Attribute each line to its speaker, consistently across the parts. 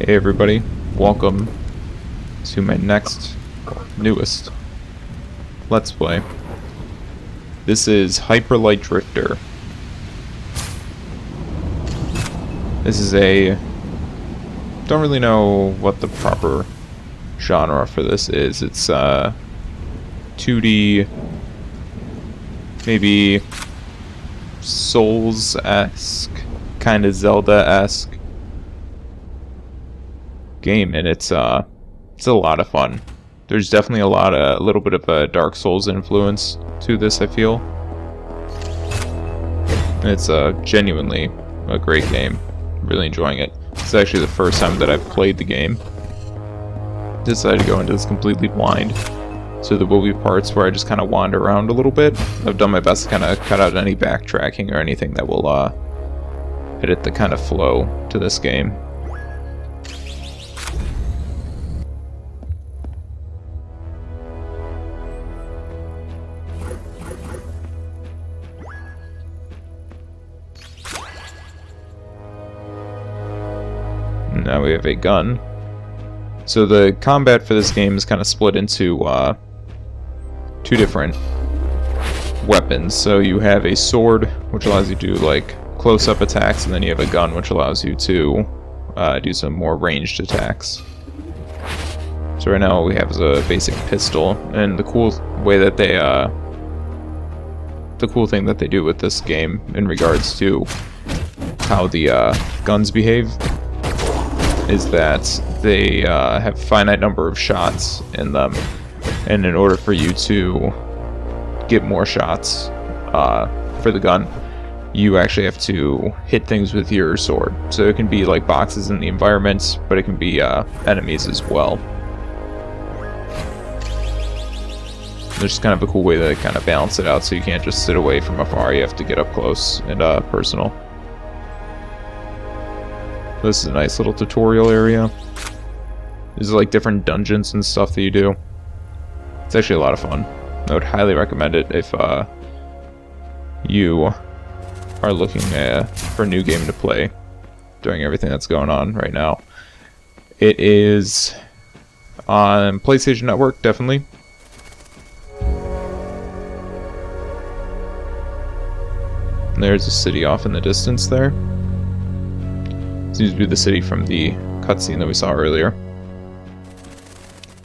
Speaker 1: Hey everybody, welcome to my newest Let's Play. This is Hyper Light Drifter. This is don't really know what the proper genre for this is. It's 2D, maybe Souls-esque, kind of Zelda-esque game, and it's a lot of fun. There's definitely a little bit of a Dark Souls influence to this, I feel. And it's genuinely a great game. Really enjoying it. It's actually the first time that I've played the game. Decided to go into this completely blind. So there will be parts where I just kind of wander around a little bit. I've done my best to kind of cut out any backtracking or anything that will edit the kind of flow to this game. Now we have a gun. So the combat for this game is kind of split into two different weapons. So you have a sword, which allows you to do like close-up attacks, and then you have a gun, which allows you to do some more ranged attacks. So right now what we have is a basic pistol, and the cool thing that they do with this game in regards to how the guns behave is that they have a finite number of shots in them, and in order for you to get more shots for the gun, you actually have to hit things with your sword. So it can be like boxes in the environment, but it can be enemies as well. There's kind of a cool way that they kind of balance it out, so you can't just sit away from afar, you have to get up close and personal. This is a nice little tutorial area. There's like different dungeons and stuff that you do. It's actually a lot of fun. I would highly recommend it if you are looking for a new game to play during everything that's going on right now. It is on PlayStation Network, definitely. And there's a city off in the distance there. Seems to be the city from the cutscene that we saw earlier.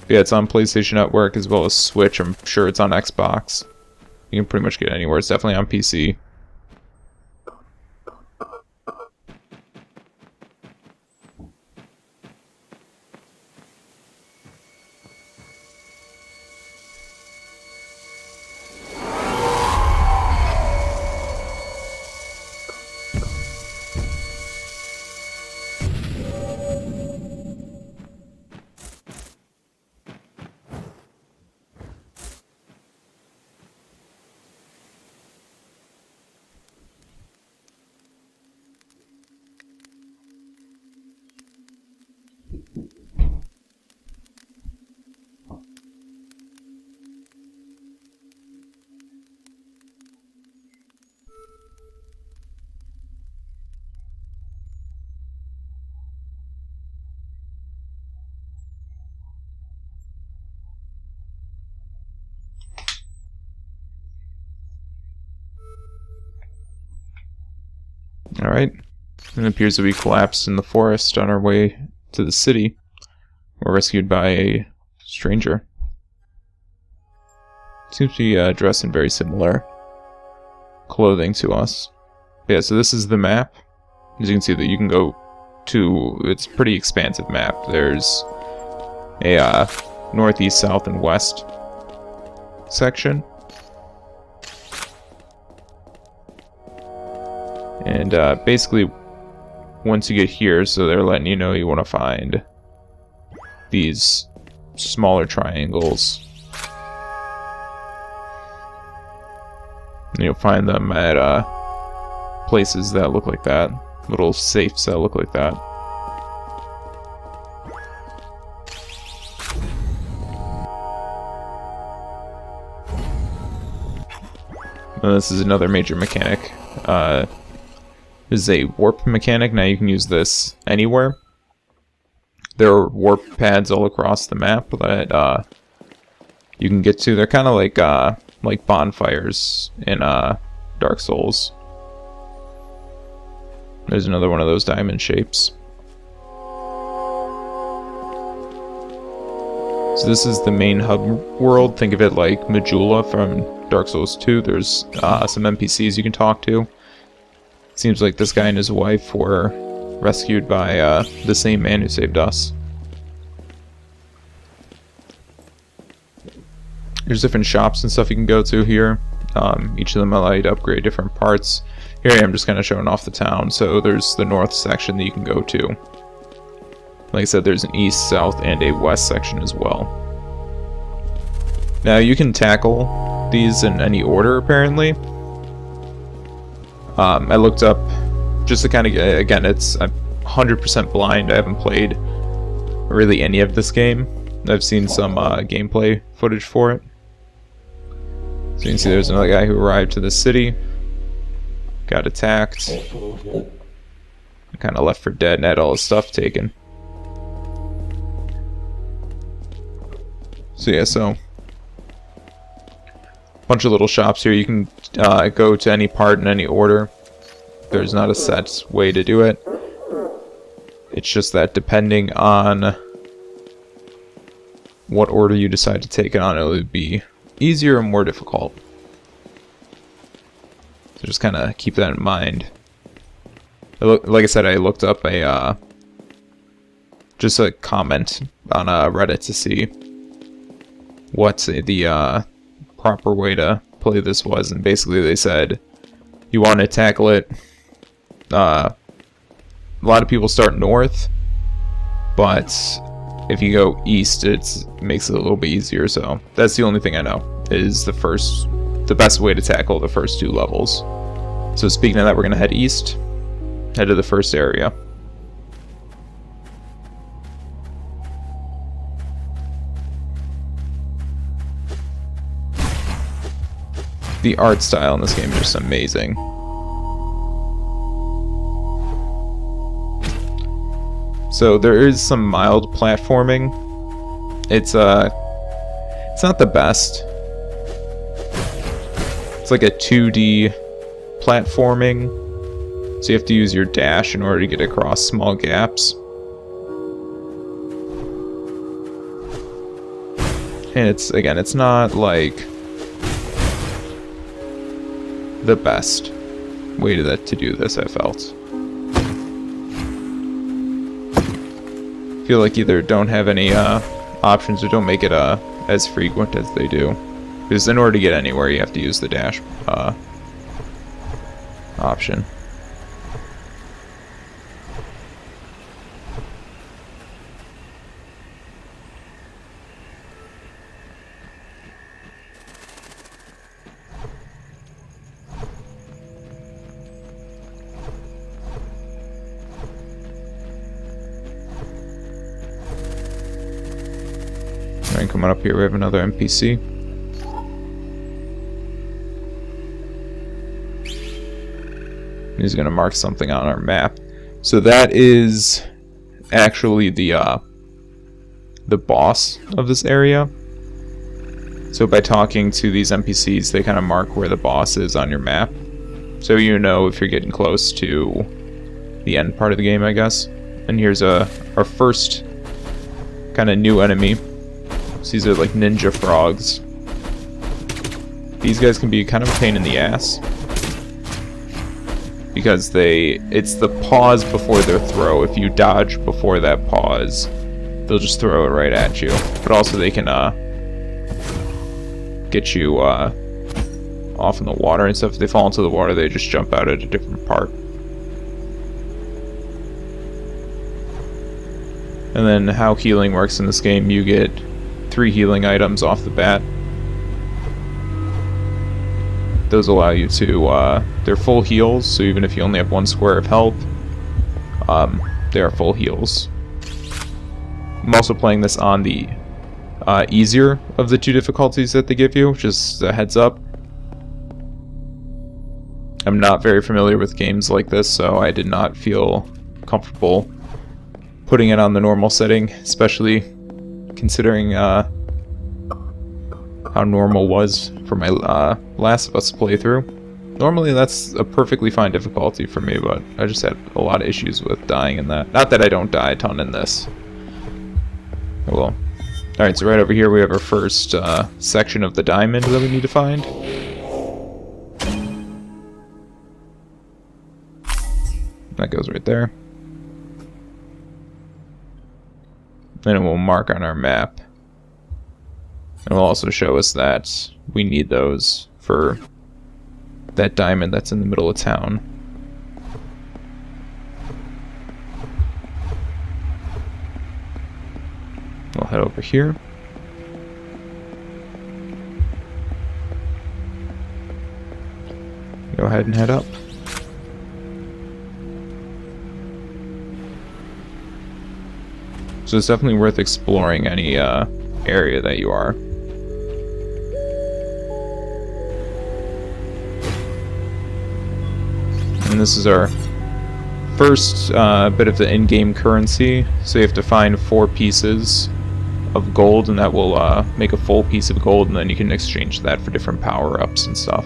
Speaker 1: But yeah, it's on PlayStation Network as well as Switch. I'm sure it's on Xbox. You can pretty much get it anywhere. It's definitely on PC. Alright, it appears that we collapsed in the forest on our way to the city. We're rescued by a stranger. Seems to be dressed in very similar clothing to us. Yeah, so this is the map. As you can see, that you can go to, it's a pretty expansive map. There's a northeast, south, and west section. And basically, once you get here, so they're letting you know you want to find these smaller triangles. And you'll find them at places that look like that. Little safes that look like that. And this is another major mechanic. This is a warp mechanic. Now you can use this anywhere. there are warp pads all across the map that you can get to. They're kind of like bonfires in Dark Souls. There's another one of those diamond shapes. So this is the main hub world. Think of it like Majula from Dark Souls 2. There's some NPCs you can talk to. Seems like this guy and his wife were rescued by the same man who saved us. There's different shops and stuff you can go to here. Each of them allow you to upgrade different parts. Here I am just kind of showing off the town. So there's the north section that you can go to. Like I said, there's an east, south, and a west section as well. Now you can tackle these in any order apparently. I looked up just to kind of, again, I'm 100% blind. I haven't played really any of this game. I've seen some gameplay footage for it. So you can see there's another guy who arrived to the city, got attacked, kind of left for dead and had all his stuff taken. So yeah, so bunch of little shops here. You can go to any part in any order. There's not a set way to do it. It's just that depending on what order you decide to take it on, it would be easier or more difficult. So just kind of keep that in mind. Like I said, I looked up just a comment on Reddit to see what the proper way to play this was, and basically they said you want to tackle it. A lot of people start north, but if you go east, it makes it a little bit easier. So that's the only thing I know is the best way to tackle the first 2 levels. So speaking of that, we're gonna head east, head to the first area. The art style in this game is just amazing. So there is some mild platforming. It's not the best. It's like a 2D platforming. So you have to use your dash in order to get across small gaps. And it's not like the best way to do this, I felt. Feel like either don't have any options or don't make it as frequent as they do. Because in order to get anywhere, you have to use the dash option. And coming up here, we have another NPC. He's going to mark something on our map. So that is actually the boss of this area. So by talking to these NPCs, they kind of mark where the boss is on your map. So you know if you're getting close to the end part of the game, I guess. And here's our first kind of new enemy. So these are like ninja frogs. These guys can be kind of a pain in the ass. Because it's the pause before their throw. If you dodge before that pause, they'll just throw it right at you. But also they can get you off in the water and stuff. If they fall into the water, they just jump out at a different part. And then how healing works in this game, you get 3 healing items off the bat. Those allow you to, they're full heals, so even if you only have 1 square of health, they are full heals. I'm also playing this on the easier of the 2 difficulties that they give you, just a heads up. I'm not very familiar with games like this, so I did not feel comfortable putting it on the normal setting, especially considering how normal was for my Last of Us playthrough. Normally that's a perfectly fine difficulty for me, but I just had a lot of issues with dying in that. Not that I don't die a ton in this. Oh well. Alright, so right over here we have our first section of the diamond that we need to find. That goes right there. And it will mark on our map. It will also show us that we need those for that diamond that's in the middle of town. We'll head over here. Go ahead and head up. So it's definitely worth exploring any area that you are. And this is our first bit of the in-game currency. So you have to find 4 pieces of gold, and that will make a full piece of gold, and then you can exchange that for different power-ups and stuff.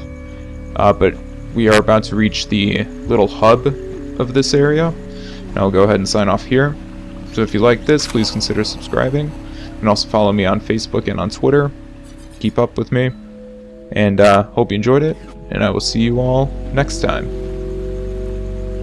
Speaker 1: But we are about to reach the little hub of this area, and I'll go ahead and sign off here. So if you like this, please consider subscribing, and also follow me on Facebook and on Twitter. Keep up with me, and hope you enjoyed it, and I will see you all next time.